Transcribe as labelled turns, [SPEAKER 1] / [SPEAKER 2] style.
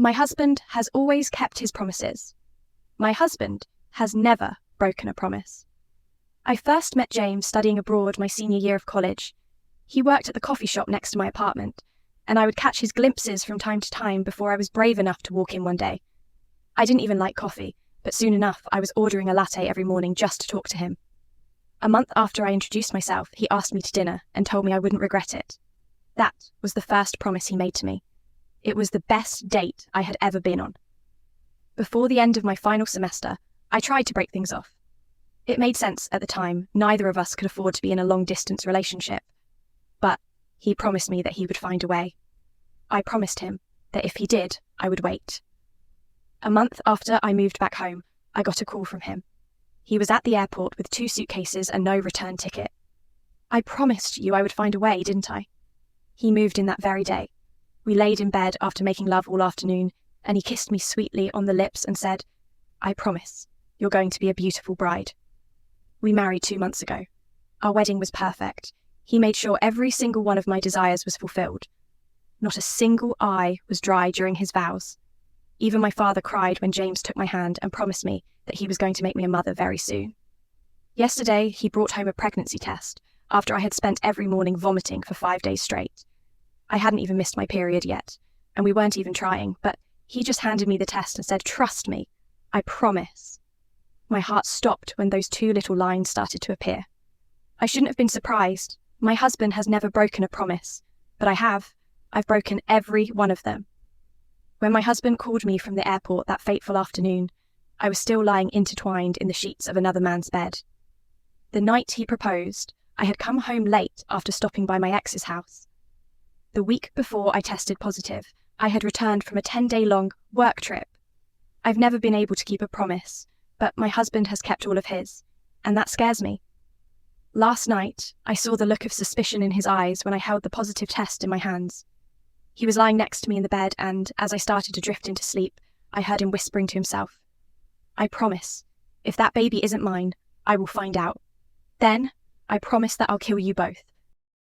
[SPEAKER 1] My husband has always kept his promises. My husband has never broken a promise. I first met James studying abroad my senior year of college. He worked at the coffee shop next to my apartment, and I would catch his glimpses from time to time before I was brave enough to walk in one day. I didn't even like coffee, but soon enough I was ordering a latte every morning just to talk to him. A month after I introduced myself, he asked me to dinner and told me I wouldn't regret it. That was the first promise he made to me. It was the best date I had ever been on. Before the end of my final semester, I tried to break things off. It made sense at the time. Neither of us could afford to be in a long-distance relationship. But he promised me that he would find a way. I promised him that if he did, I would wait. A month after I moved back home, I got a call from him. He was at the airport with 2 suitcases and no return ticket. I promised you I would find a way, didn't I? He moved in that very day. We laid in bed after making love all afternoon, and he kissed me sweetly on the lips and said, "I promise, you're going to be a beautiful bride." We married 2 months ago. Our wedding was perfect. He made sure every single one of my desires was fulfilled. Not a single eye was dry during his vows. Even my father cried when James took my hand and promised me that he was going to make me a mother very soon. Yesterday, he brought home a pregnancy test after I had spent every morning vomiting for 5 days straight. I hadn't even missed my period yet, and we weren't even trying, but he just handed me the test and said, "Trust me, I promise." My heart stopped when those 2 little lines started to appear. I shouldn't have been surprised. My husband has never broken a promise, but I have. I've broken every one of them. When my husband called me from the airport that fateful afternoon, I was still lying intertwined in the sheets of another man's bed. The night he proposed, I had come home late after stopping by my ex's house. The week before I tested positive, I had returned from a 10-day-long work trip. I've never been able to keep a promise, but my husband has kept all of his, and that scares me. Last night, I saw the look of suspicion in his eyes when I held the positive test in my hands. He was lying next to me in the bed, and as I started to drift into sleep, I heard him whispering to himself, "I promise, if that baby isn't mine, I will find out. Then, I promise that I'll kill you both."